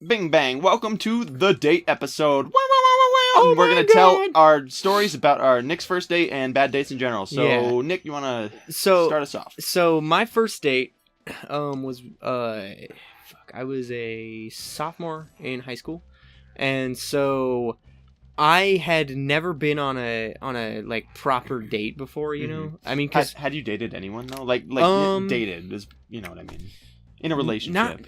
Bing bang, welcome to the date episode. And we're going to God. tell our stories about our Nick's first date and bad dates in general. So, Yeah. Nick, you want to So, start us off? so my first date was I was a sophomore in high school, and so I had never been on a like proper date before. You know, I mean, because Had you dated anyone though? Like dated is, you know what I mean? In a relationship.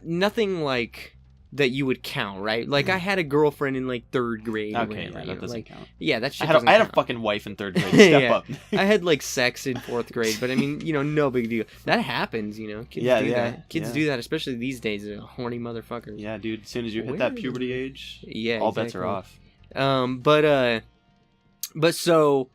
Nothing like that you would count, right? Like I had a girlfriend in like third grade. or Okay, whatever, yeah, that doesn't count. Yeah, that shit I doesn't had a count. fucking wife in third grade. Step Yeah. up. I had like sex in fourth grade, but I mean, no big deal. That happens, Kids do that. Kids do that, especially these days. They're horny motherfuckers. Yeah, dude. As soon as you hit that puberty age, yeah, all bets are off. But so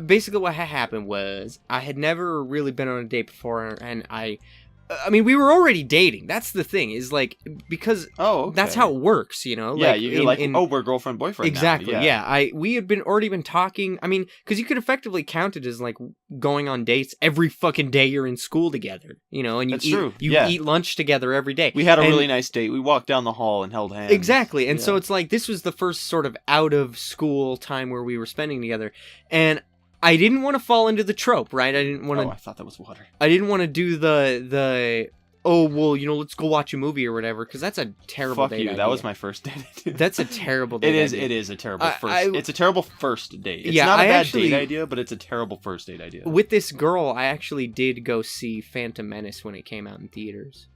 basically, what had happened was I had never really been on a date before, and I mean, we were already dating. That's the thing, is like, because that's how it works, Yeah, like, you're we're girlfriend boyfriend. Exactly. Now. Yeah. We had already been talking. I mean, because you could effectively count it as like going on dates every fucking day you're in school together. And you eat lunch together every day. We had a really nice date. We walked down the hall and held hands. Exactly. And so it's like this was the first sort of out of school time where we were spending together, and I didn't want to fall into the trope, right? I didn't want to. Oh, I thought that was water. I didn't want to do the let's go watch a movie or whatever, because that's a terrible date idea. That was my first date. That's a terrible date idea. It is a terrible it's a terrible first date. It's not a bad date idea, but it's a terrible first date idea. With this girl, I actually did go see Phantom Menace when it came out in theaters.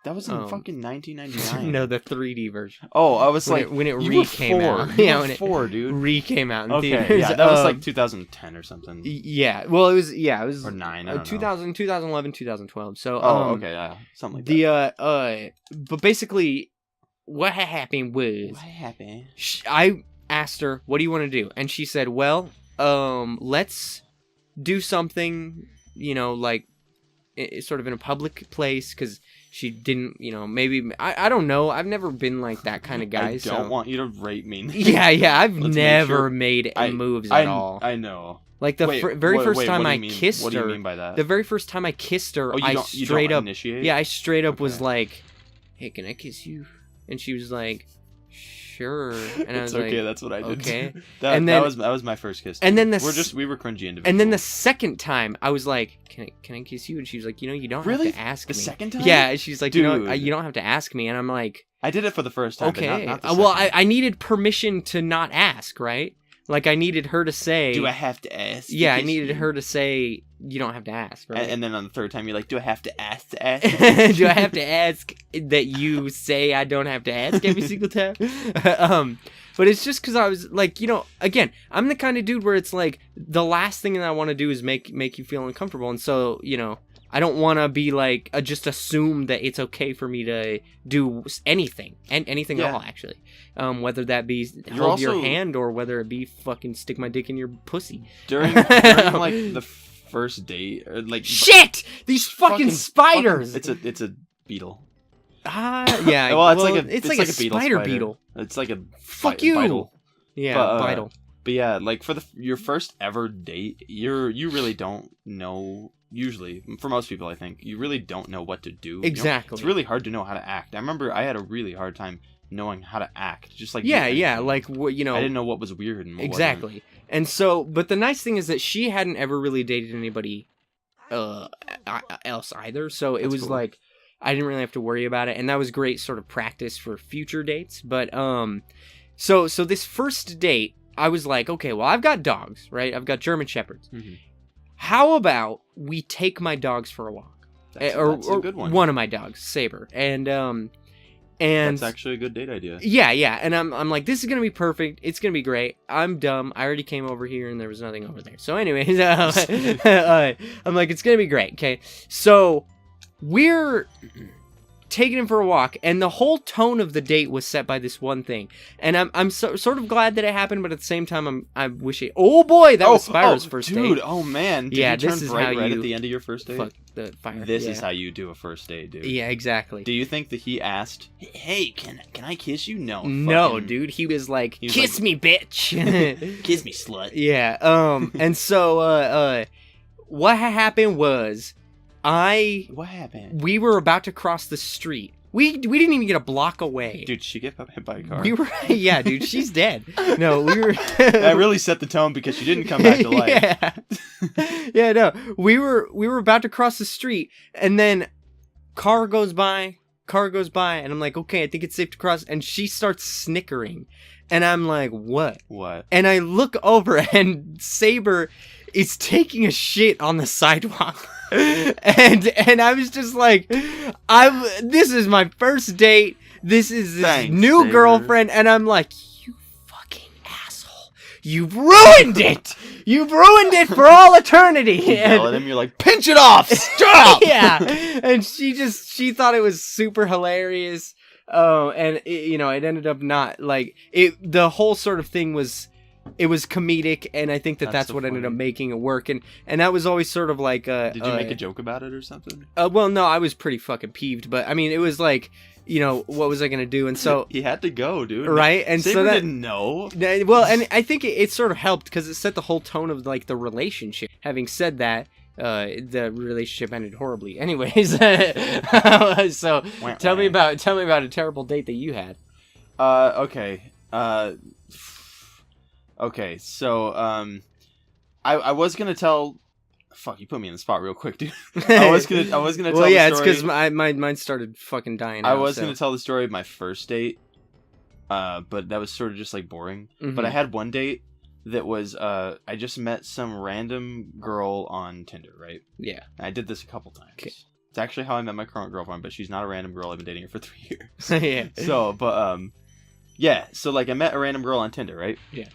That was in fucking 1999. No, the 3D version. Oh, I was when it came out. Yeah, when it dude. Came out in okay, theaters. Yeah, that was like 2010 or something. Yeah, well, it was or 9. I don't 2000, 2011, 2012. So okay, yeah, something like that. But basically, what happened was I asked her, "What do you want to do?" And she said, "Well, let's do something, like sort of in a public place," because she didn't, maybe, I don't know. I've never been like that kind of guy. I don't want you to rate me. Yeah, I've never made moves at all. I know. Like the very first time I kissed her. What do you mean by that? The very first time I kissed her, I straight up was like, "Hey, can I kiss you?" And she was like, "Sure." And I was like, that's what I did. Okay. that was my first kiss. And then we were cringy individuals. And then the second time, I was like, "Can I kiss you?" And she was like, "You don't have to ask me." The second time? Yeah, she's like, Dude. You don't have to ask me." And I'm like, I did it for the first time. Okay. But not the Well, second. I needed permission to not ask, right? Like, I needed her to say, "Do I have to ask?" Yeah, I needed her to say, "You don't have to ask," right? And then on the third time, you're like, "Do I have to ask to ask?" Do I have to ask that you say I don't have to ask every single time? But it's just because I was like, again, I'm the kind of dude where it's like the last thing that I want to do is make you feel uncomfortable, and so I don't want to be like just assume that it's okay for me to do anything and anything at all, actually, whether that be hold your hand or whether it be fucking stick my dick in your pussy during like the first date, or like shit, these fucking spiders. It's a beetle. Yeah. Well, it's like a spider beetle. It's like a fuck you. Beetle. Yeah, beetle. But yeah, like for your first ever date, you really don't know. Usually, for most people, I think you really don't know what to do. Exactly. It's really hard to know how to act. I remember I had a really hard time knowing how to act. Just like like what I didn't know what was weird and what exactly. wasn't. And so, but the nice thing is that she hadn't ever really dated anybody else either. So it was cool. Like I didn't really have to worry about it, and that was great sort of practice for future dates. But so this first date, I was like, okay, well, I've got dogs, right? I've got German Shepherds. Mm-hmm. How about we take my dogs for a walk? That's a good one. One of my dogs, Saber, and that's actually a good date idea. Yeah, and I'm like, this is gonna be perfect. It's gonna be great. I'm dumb. I already came over here and there was nothing over there. So, anyways, I'm like, it's gonna be great. Okay, so we're taking him for a walk, and the whole tone of the date was set by this one thing, and I'm sort of glad that it happened, but at the same time I wish it. Oh boy, that was Spyro's first date. Dude, oh man, did you this is bright how red you at the end of your first date. Fuck the fire. This is how you do a first date, dude. Yeah, exactly. Do you think that he asked, "Hey, can I kiss you?" No, dude. He was like, "Kiss me, bitch." Kiss me, slut. Yeah. And so what happened was, What happened? we were about to cross the street. We didn't even get a block away. Dude, she get hit by a car. We were, yeah, dude, she's dead. No, we were. That really set the tone because she didn't come back to life. Yeah, no, we were about to cross the street, and then car goes by, and I'm like, okay, I think it's safe to cross, and she starts snickering, and I'm like, what? What? And I look over, and Saber is taking a shit on the sidewalk. and I was just like, this is my first date. This is this Thanks, new Saber. girlfriend, and I'm like, you fucking asshole. You've ruined it. You've ruined it for all eternity. You yell at him, you're like, pinch it off. Stop. Yeah. And she thought it was super hilarious. Oh, and it ended up not like it. The whole sort of thing was. It was comedic, and I think that's so what ended up funny. making it work, and that was always sort of like Did you make a joke about it or something? well, no, I was pretty fucking peeved, but I mean, it was like, what was I gonna do? And so He had to go, dude. right, and Saber so that didn't know. well, and I think it sort of helped because it set the whole tone of like the relationship. Having said that, the relationship ended horribly. Anyways, so tell me about a terrible date that you had. Okay. Okay, so, I was gonna tell... Fuck, you put me in the spot real quick, dude. I was gonna tell well, the yeah, story. it's because mine started fucking dying out. I was gonna tell the story of my first date, but that was sort of just, like, boring. Mhm. But I had one date that was, I just met some random girl on Tinder, right? Yeah. I did this a couple times. Okay. It's actually how I met my current girlfriend, but she's not a random girl. I've been dating her for 3 years. Yeah. So, but, yeah, so, like, I met a random girl on Tinder, right? Yeah.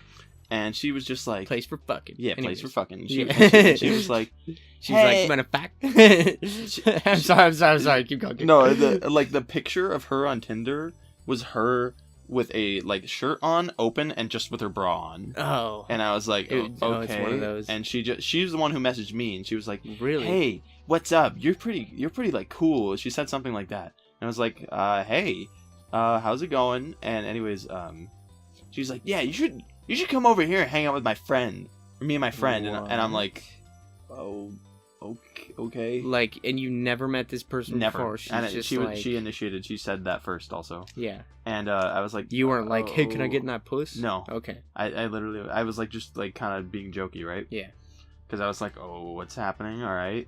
And she was just like... Place for fucking. Yeah, Anyways. place for fucking. She, Yeah. she was like... She's Hey. like, matter of fact. I'm sorry. Keep going. No, the picture of her on Tinder was her with a, like, shirt on, open, and just with her bra on. Oh. And I was like, It- okay. it's one of those. And she's the one who messaged me, and she was like, Really? hey, what's up? You're pretty, like, cool. She said something like that. And I was like, hey, how's it going? And anyways, she's like, yeah, you should come over here and hang out with my friend. Or me and my friend. And I'm like, oh, okay. Like, and you never met this person Never. before. She's And just she like, she initiated. She said that first also. yeah. And I was like, You weren't like, hey, can I oh. get in that puss? No. Okay. I literally, I was like, just like kind of being jokey, right? Yeah. Because I was like, oh, what's happening? All right.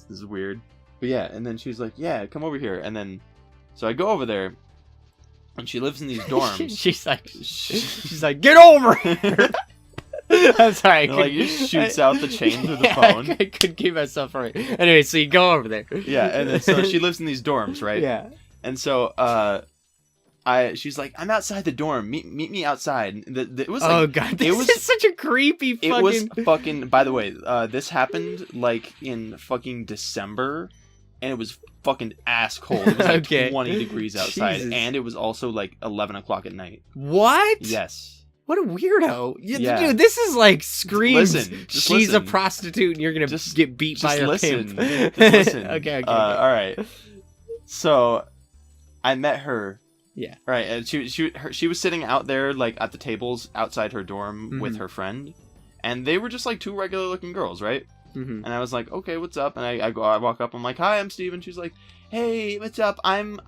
This is weird. But yeah, and then she's like, yeah, come over here. And then, so I go over there, and she lives in these dorms. she's like, get over here. I'm sorry. And, like, it shoots out the chain through the phone. I could keep myself from it. Anyway, so you go over there. Yeah, and then, so she lives in these dorms, right? Yeah. And so, she's like, I'm outside the dorm. Meet me outside. It was like, Oh god, this is such a creepy fucking... It was fucking... By the way, this happened, like, in fucking December, and it was fucking ass cold. It was like Okay. 20 degrees outside, Jesus. and it was also, like, 11 o'clock at night. What? Yes. What a weirdo. Yeah. Dude, this is like screams. Listen, just She's listen. a prostitute and you're going to get beat by her listen. pimp. Just listen. Okay. All right. So, I met her. Yeah. Right, and she was sitting out there, like, at the tables outside her dorm Mhm. with her friend, and they were just, like, two regular-looking girls, right? Mm-hmm. And I was like, okay, what's up? And I walk up, I'm like, hi, I'm Steve, and she's like, hey, what's up? I'm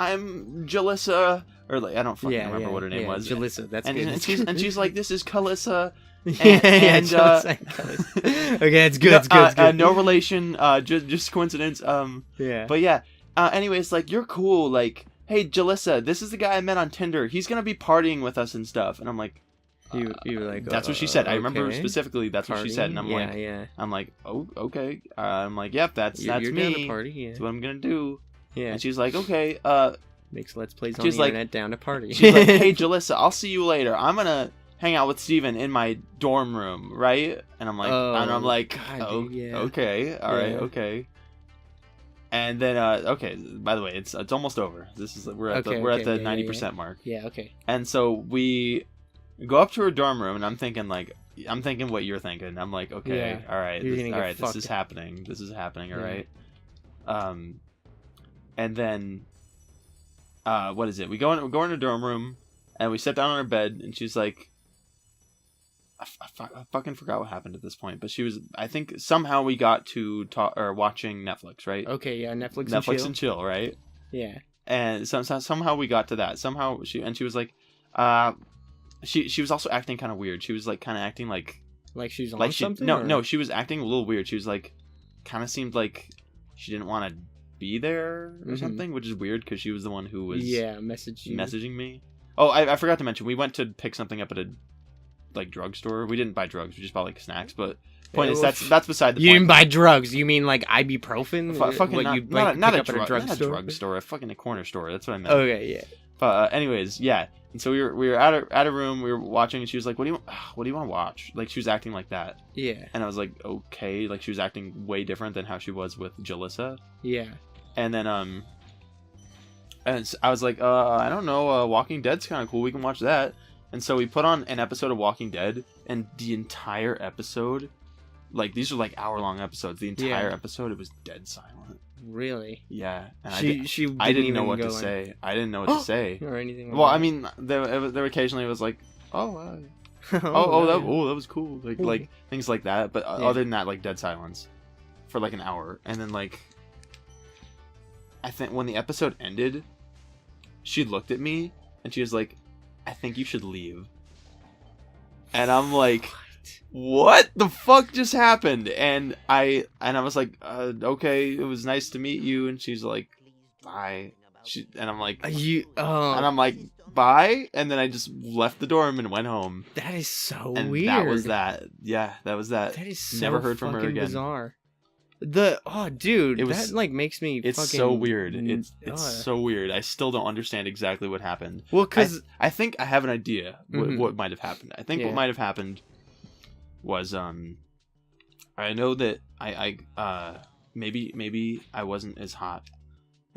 Jalissa, or like, I don't fucking remember what her name was. Jalissa, that's And, good. and she's like, this is Kalissa. Jalissa and Jalissa. Okay, it's good, no, it's good. no relation, just coincidence. Yeah. But yeah, anyways, like, you're cool, like, hey, Jalissa, this is the guy I met on Tinder. He's gonna be partying with us and stuff. And I'm like, you were like, that's what she said. I remember okay. specifically that's what she said. And I'm like, oh, okay. I'm like, yep, that's you're me. down to party, yeah. That's what I'm gonna do. Yeah. And she's like, okay. Makes Let's Plays on she's the like- internet down to party. She's like, hey, Jalissa, I'll see you later. I'm gonna hang out with Steven in my dorm room, right? And I'm like, God, oh, dude, yeah. okay, all right, Yeah. okay. And then, okay. By the way, it's almost over. This is we're at the 90% mark. Yeah, okay. And so we go up to her dorm room, and I'm thinking what you're thinking. I'm like, okay, Yeah. all right, You're gonna get this fucked. is happening. This is happening, all Yeah. right. And then, what is it? We go in her dorm room, and we sit down on her bed, and she's like, I fucking forgot what happened at this point, but she was, I think somehow we got to watching Netflix, right? Okay, yeah, Netflix Netflix and and chill, right? Yeah. And somehow we got to that. Somehow she was like, she was also acting kind of weird. She was like kind of acting like she's on something. No, she was acting a little weird. She was like, kind of seemed like she didn't want to be there or something, which is weird because she was the one who was messaging me. Oh, I forgot to mention, we went to pick something up at a like drugstore. We didn't buy drugs. We just bought like snacks. But point is, that's beside the point. You didn't buy drugs. You mean like ibuprofen? Fucking what not, you not, not, a drugstore? not a drugstore. A fucking a corner store. That's what I meant. Okay, yeah. But anyways, yeah. And so we were at a room. We were watching, and she was like, "What do you want to watch?" Like she was acting like that. Yeah. And I was like, "Okay." Like she was acting way different than how she was with Jalissa. Yeah. And then and I was like, I don't know. Walking Dead's kind of cool. We can watch that. And so we put on an episode of Walking Dead, and the entire episode, like these are like hour-long episodes. The entire episode, it was dead silent. Really? Yeah. And I didn't know what to say. I didn't know what to say or anything. Well, I mean, there occasionally was like, that was cool, like things like that. But other than that, like dead silence for like an hour, and then like I think when the episode ended, she looked at me and she was like, "I think you should leave." And I'm like, what the fuck just happened? And I was like, okay, it was nice to meet you. And she's like, bye. And I'm like, and I'm like, bye. And then I just left the dorm and went home. That is so and weird. That was that. Yeah, that was that. That is so never heard from her again. Bizarre. Dude, that like makes me. It's fucking, so weird. It's so weird. I still don't understand exactly what happened. Well, because I think I have an idea what might have happened. I think what might have happened was I know that I maybe I wasn't as hot.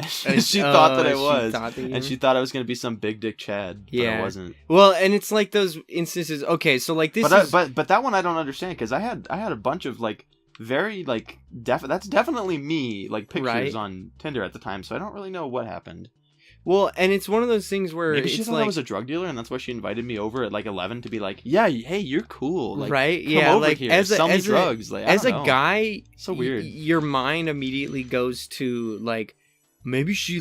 She thought that I was, and she thought I was gonna be some big dick Chad. But I wasn't. Well, and it's like those instances. Okay, so like this, but that one I don't understand because I had a bunch of like very like that's definitely me like pictures on Tinder at the time, so I don't really know what happened. Well, and it's one of those things where maybe she it's thought like I was a drug dealer, and that's why she invited me over at like 11 to be like, yeah, hey, you're cool, like, right? Come yeah, over like here, sell me drugs. Like, as a guy, so weird. Your mind immediately goes to like maybe she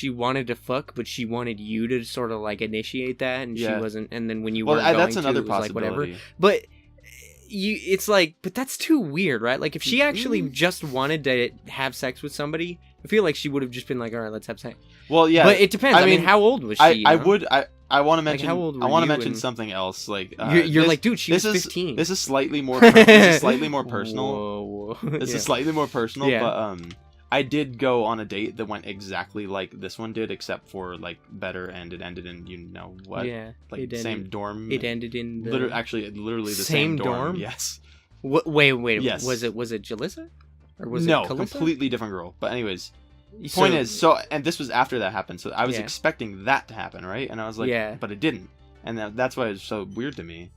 wanted to fuck, but she wanted you to sort of like initiate that, and she wasn't. And then when you weren't going that's to, another it was possibility. like whatever. But it's like, but that's too weird, right? Like if she actually just wanted to have sex with somebody, I feel like she would have just been like, all right, let's have sex. Well, yeah, but it depends. I mean, how old was she? I want to mention. Like, how old were I want to you mention something else. Like you're like, dude, she was 15. This is slightly more. This is slightly more personal. Whoa. This is slightly more personal, but I did go on a date that went exactly like this one did, except for like better, and it ended in you know what? Yeah, like same dorm. It ended in literally the same dorm. Yes. Wait. Yes. Was it Jalissa? Or was no, it Calissa? Completely different girl. But anyways, point is, and this was after that happened, so I was expecting that to happen, right? And I was like, but it didn't, and that's why it was so weird to me.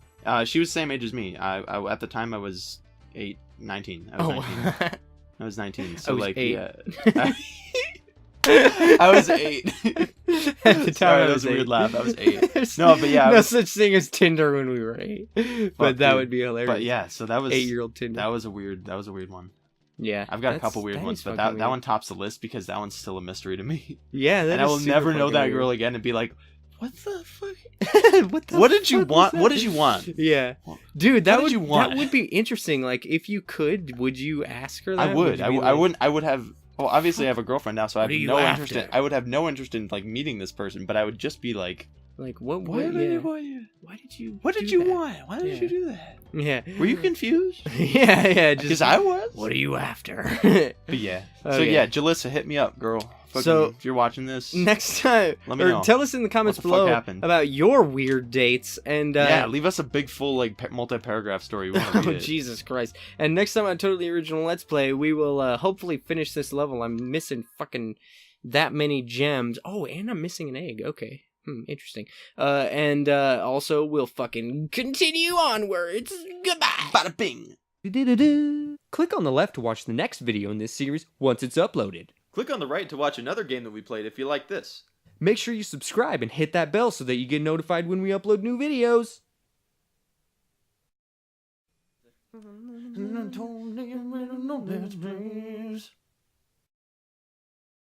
She was the same age as me. I at the time I was 19. I was 19. I was 19. So like, 8. Yeah. I was 8. At the time, sorry, that was a weird laugh. I was 8. No, but yeah, no such thing as Tinder when we were 8. But that would be hilarious. But yeah, so that was 8-year-old Tinder. That was a weird one. Yeah, I've got a couple weird ones, but that one tops the list because that one's still a mystery to me. Yeah, and I will never know that girl again and be like, what the fuck? What did you want? What did you want? Yeah, dude, that would be interesting. Like, if you could, would you ask her that? I would. I wouldn't. I would have. Well, obviously, I have a girlfriend now, so I have no interest in. I would have no interest in like meeting this person, but I would just be like, what? Why did you? What did you want? Why did you do that? Yeah. Were you confused? yeah. Because I was. What are you after? But yeah. So yeah, Jalissa, hit me up, girl. So if you're watching this, next time, let me know. Tell us in the comments below about your weird dates, and leave us a big full like multi-paragraph story. We want to read it. Jesus Christ! And next time on Totally Original Let's Play, we will hopefully finish this level. I'm missing fucking that many gems. Oh, and I'm missing an egg. Okay. Interesting. And also we'll fucking continue onwards. Goodbye. Bada bing. Click on the left to watch the next video in this series once it's uploaded. Click on the right to watch another game that we played if you like this. Make sure you subscribe and hit that bell so that you get notified when we upload new videos.